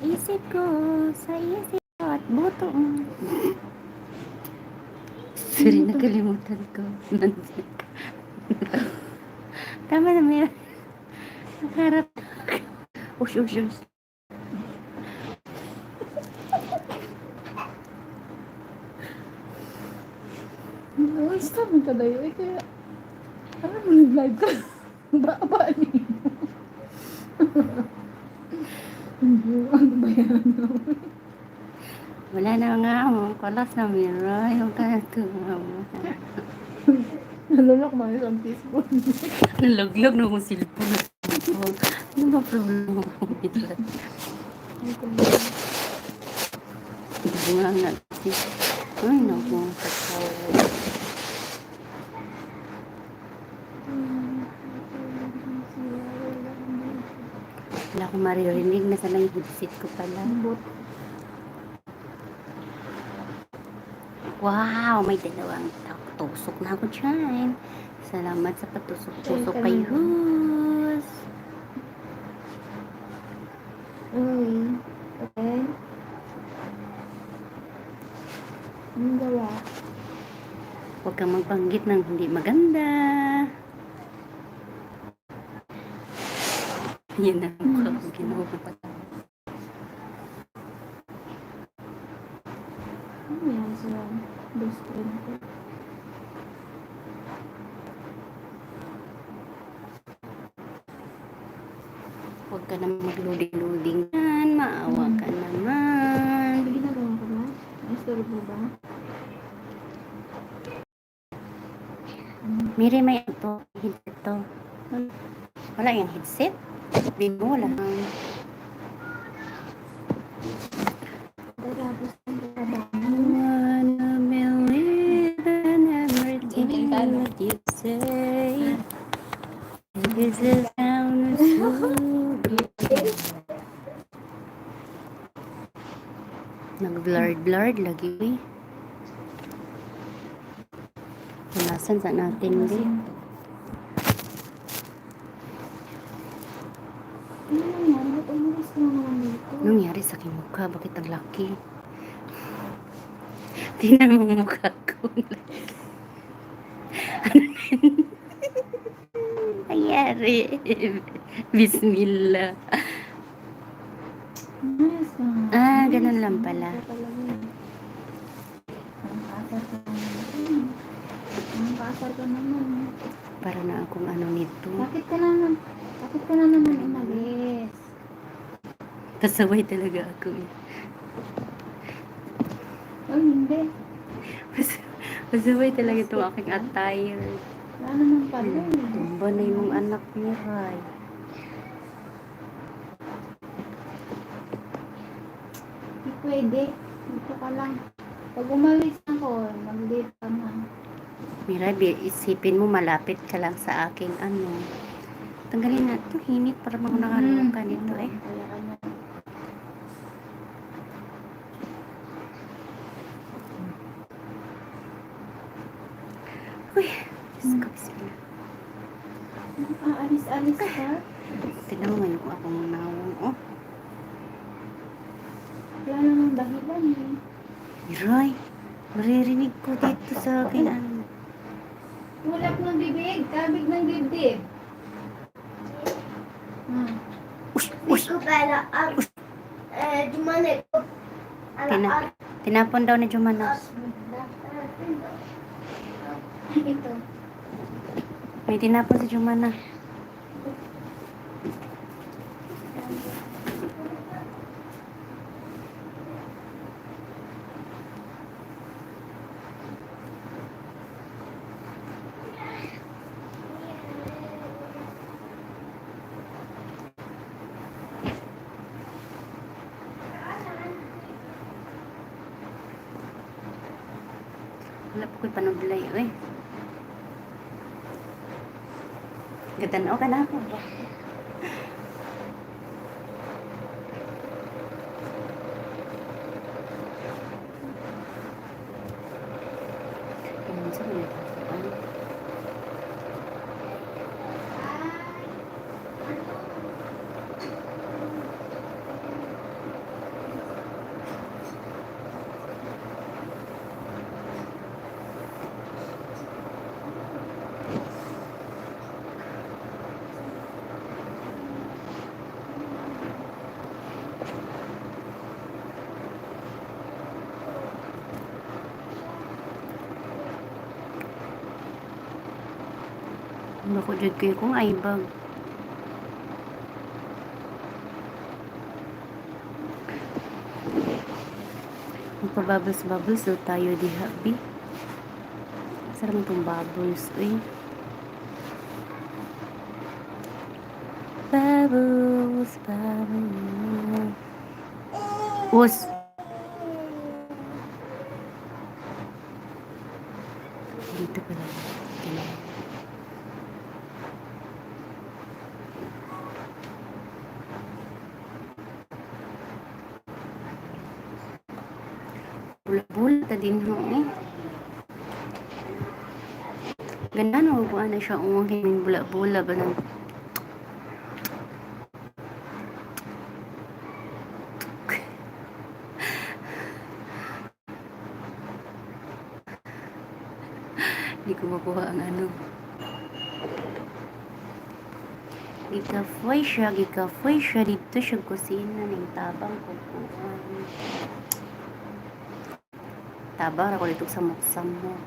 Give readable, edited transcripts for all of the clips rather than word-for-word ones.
isip ko, sa isip ko at buto mo. Sorry, nakalimutan ko. Tama na, may nakaharap. Ush. Stop mo ka dayo eh, kaya ano mo nag-live ka? Ba niyo? Ano ba yan? Wala na nga mo, kalas na mira, yung katuwa mo. Nalulok mo yung teaspoon. Nalaglag na akong cellphone. Ano ba problema mo? Bunga nga. Ay, naku, katawa. Wala akong maririnig, nasa lang yung headset ko pala. Wow, may dalawang tusok na ako dyan. Salamat sa patusok-tusok kay Hus. Okay. Anong gawa? Huwag kang magbanggit ng hindi maganda. Yan ang mukha ko ginawa ko pa. Ano yan sa best friend ko? Huwag ka naman magluding-luding yan. Maawa ka naman. May ginagawa ka ba? Nastorbo mo ba? Miri, may ito. Headset to. Wala yung headset? Di mo, wala. Tapos ang trabaho. Wanna believe in everything that you say. This is how so good. Nag-blurred lagi. Punasan sa natin din. Ano nangyari? Ba't umalis ka naman dito? Anong nangyari sa aking mukha? Bakit ang laki? Tingnan mo mukha ko. Ano nangyari? Bismillah. Umalis ka nga. Ah, ganun lang pala. Ang kasar ka naman. Para na akong ano nito. Bakit ka na naman umalis? Kasaway talaga ako eh. Oh, hindi. Kasaway talaga itong aking attire. Wala naman pala. Tumba na yung anak ni Ray. Hindi pwede. Dito ka lang. Pag umalis ako, mag-date ka na. Mira, isipin mo malapit ka lang sa aking ano. Tanggalin na ito, hinit para mga nakaluka nito eh. Kaya ka na. Uy, Diyos ko, bismillah. Aalis-alis ka? Tignan mo ngayon kung akong nawang. Oh, Wala namang dahilan eh. Ray, maririnig ko dito sa aking ano. Tulak ng bibig, kabig ng dibdib. Ush, tinapon daw ni Jumana. Ito. May tinapon si Jumana. Wala po ko'y panublay eh. Gatanaw ka na ako ba? Ayun, saan yun? Bako jud kayo kung ay bag. Magpa-bubbles daw tayo di habi. Sarap itong bubbles, uy. Bubbles. Us. Dito pala. Bula-bula din ho eh. Ganda no kung ano siya umangin bula-bula ba nang hindi ko makuha ang ano. Gikafoy siya dito siya kusina ng tabang kukuhan. Tabang ako dito sa samok.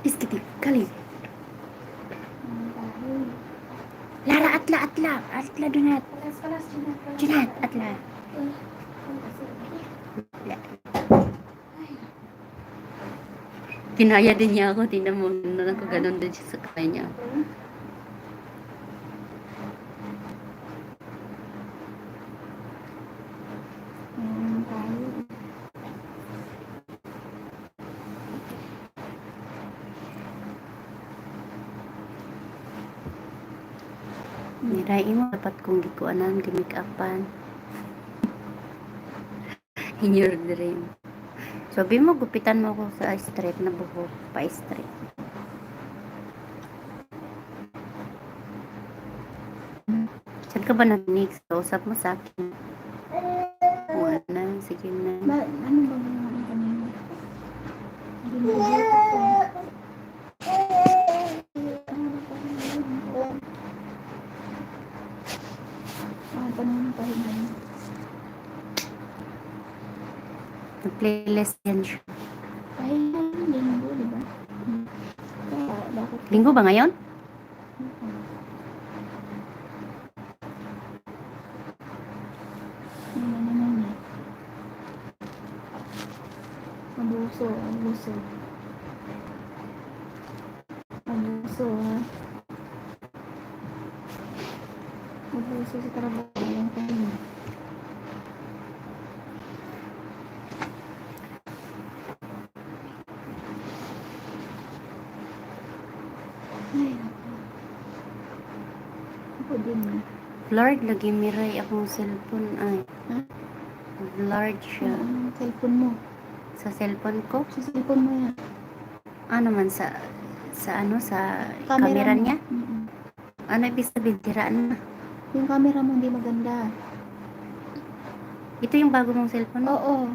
Iskiti kali. Lara atla dunat. Junat atla. Kinaya din niya ako, tingnan mo na ako ganun din siya sa kanya. Niray mo dapat kong gikuanan gamik-apan. In your dream. Sabi mo gupitan mo ako sa straight na buhok, pa-straight. Saan ka ba narinig? Kausap mo sa akin. Wala, sige na. Ano ba yung kanina? Ginagawa ko. Panahon pa rin. Nag-playlist yan siya. Ay, linggo, di ba? Kaya, bakit? Linggo ba ngayon? Abuso, ha? Abuso sa trabaho lang kayo. Ay, ako din na. Blurred lagi miray akong cellphone ay. Ha? Blurred siya. Cellphone mo. Sa cellphone ko? Sa cellphone mo yan. Ano man sa camera niya? Ano ibig sabihin? Tiraan na. Yung camera mo hindi maganda. Ito yung bago mong cellphone? Oo.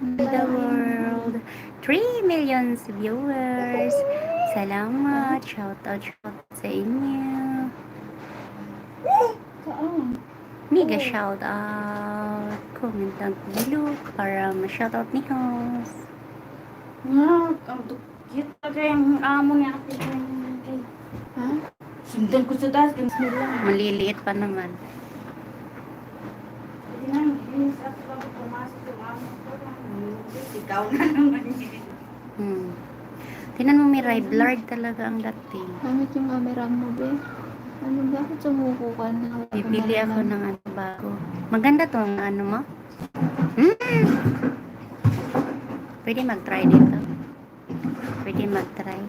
The world. 3 million viewers. Salamat. Shout out sa inyo. Saan? Mega shout out. Comment ang bilo para ma-shout out ni host. Nga, ang dukit talaga yung amo niya. Ha? Sundan ko sa taas, gamis nila. Maliliit pa naman. Hindi na, hindi sa ato lang pumasok yung amo ko. Ikaw na naman yun. Tinan mo Miray, blurred talaga ang dating. Gamit yung camera mo, be. Ano, bakit sumuko ka na? Bibili ako ng ano bago. Maganda to ang ano mo. Pwede mag-try dito. Pwede mag-try.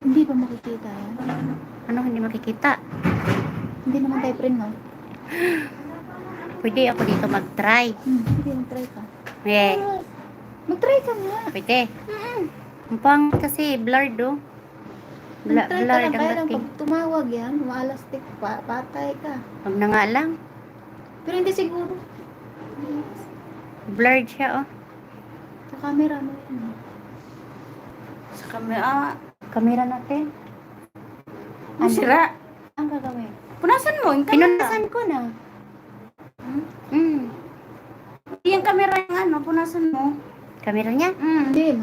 Hindi pa makikita yan. Ano hindi makikita? Hindi naman tayo print, no? Pwede ako dito mag-try. Hindi, mag-try ka. Eh, Mag-try ka nga. pwede. Ang pangit kasi blurred oh. Mag-try ka Blurred lang. ang Kaya lang, dating. pag tumawag yan, maalastik pa, patay ka. Huwag na nga lang. Pero hindi siguro. Blurred siya oh. Sa camera mo yan. Sa kamera. Kamera natin. Ang sira. Ang gagawin? Punasan mo yung kamera. Pinunasan ko na. Yung kamera yung ano, punasan mo. Kamera niya? Hindi,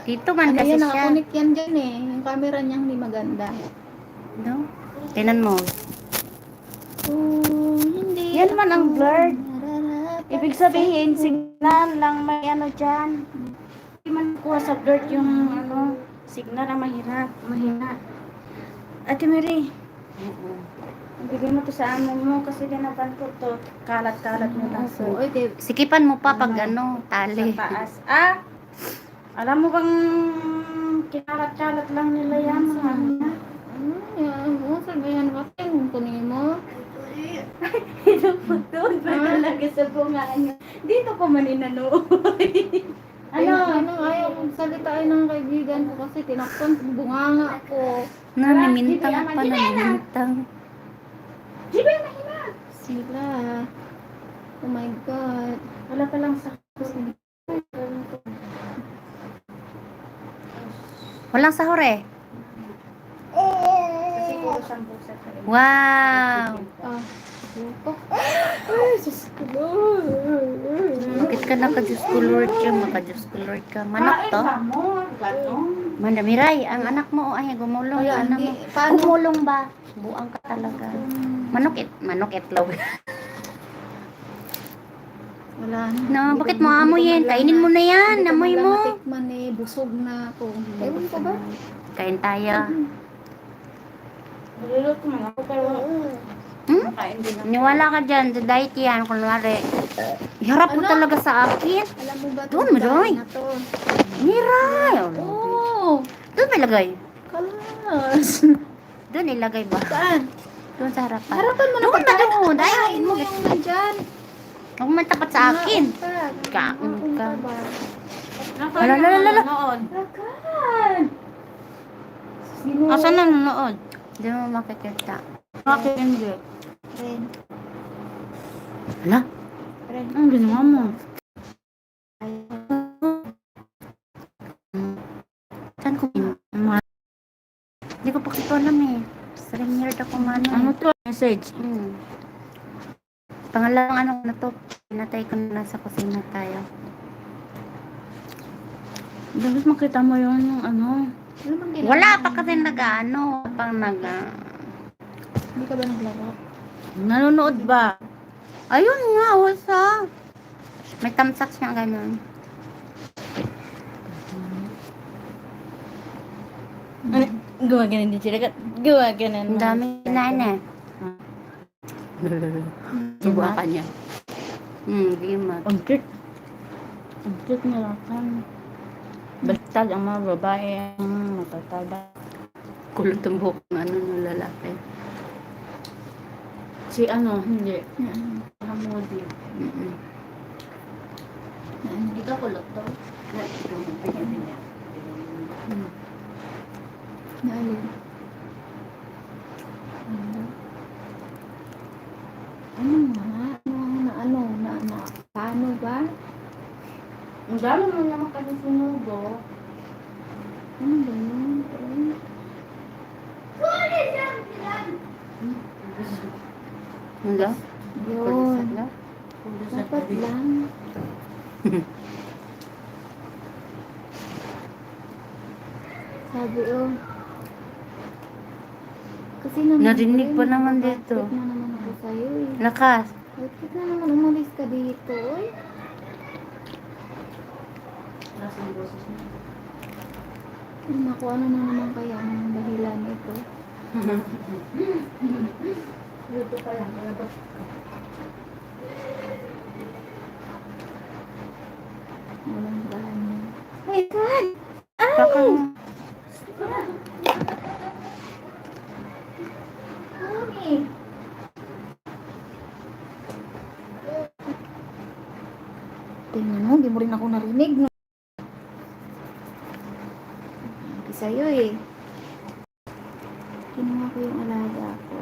Dito man ano kasi yan, siya. nakakunik yan dyan eh. Yung camera niya hindi maganda. No? Tinan mo. Oh, hindi. Yan man ang ako blurred. nararapat Ibig sabihin, signal lang may ano dyan. Hindi man kuha sa blurred yung ano, signal ang mahina. Ate Mary, bigay mo to sa amo mo kasi dinapan ko to. Kalat-kalat na lang Opo, oy, kay Sikipan mo pa pag ano, sa tali. taas. Alam mo bang kinalat-kalat lang nila yan mga ano? ano yan? Sabihan ko, kunin mo. Ito po doon pa talaga sa bungaan niya. Dito ko maninanood. Ano, ayaw magsalitain ng kaibigan ko kasi tinakpan bunganga ko. Namimintang pa, namimintang. Jibe, mahina! Sila. Oh my God. Wala pa lang sa Walang sahur eh. kasi puro siyang busa pa rin. Wow! Lupa. Ay, Diyos ko. Bakit ka naka-Diyos ko Lord ka? Maka-Diyos ko Lord ka. Manok to? Mandamiray, ang anak mo, ay gumulong. Wala, Anak hindi. mo. Paano? Gumulong ba? Buang ka talaga. Manok itlog. Wala na. No, Hindi bakit ko- mo hindi ko amoyin? man Kainin mo na yan. Hindi ko Amoy man mo. matikman eh. Busog na ako. Ewan ko ba? Kain tayo. Nalulot mo ako pero kain din ako. Niwala ka dyan. Sa diet yan. Kunwari. Iharap mo Ano? talaga sa akin. Alam mo ba Doon, itong Miroy. dahil na to? Miray. Oo. Doon may lagay. Kalas. Doon ilagay ba? Saan? Doon sa harapan. Harapan mo na Doon na doon. Dahil Ayain mo yung nandyan. huwag man tapat sa akin. Kaon ka. Nakain Ala, ala, ala, ala. nanonood. Rakan! Sino? Asan na nanonood? Hindi mo makikita. Bakit hindi? Ren. Hala? Ren. Ang ginawa mo? Saan ko hindi ko pa ito alam eh. Streamer ako mano. Ano to? Message. Pangalawang ano na to. Pinatay ko na nasa kusina tayo. Dapat makita mo yung ano. Ano bang ginagawa Wala mo? pa kasi nag-ano. Pang nag... Hindi ka ba naglaro? Nanonood ba? Ayun nga, wasa. May tamsak siya ganun. Gawa ganun din sila. Gawa ganun. Ang dami kinain eh. Subukan niya. Gimat. Ang cute. Ang cute nila kan. Baliktad ang mga babae ang matataba. Kulot ang buhok ng ano ng lalaki. Si ano, hindi. Ang modi. Ikaw kulot to? Naalin. Ano nga? Paano ba? Ang dami mo naman kasi sinubo. Ano ba yun? Hala? Yun. Dapat lang. Sabi oh. Kasi naman Narinig pa eh, naman nakaka-trip dito. na naman ako sa'yo eh. Lakas. Bakit na naman umalis ka dito oy? Naku, ano na naman kaya ang dahilan nito? Dito pa lang. Walang dahilan. My God! Baka... Mami! Tingnan mo, hindi mo rin ako narinig. No? Sabi sa'yo eh. Kinuha ko yung alaga ko.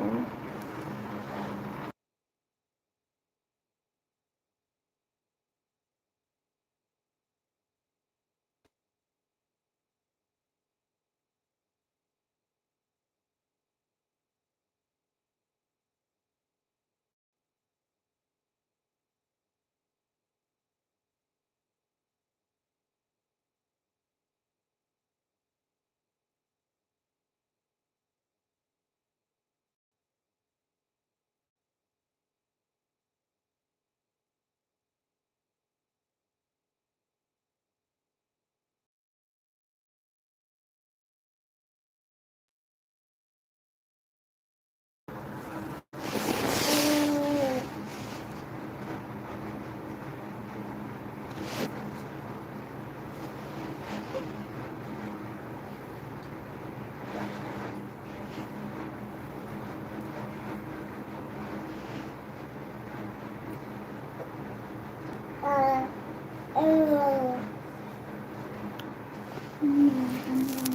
Ano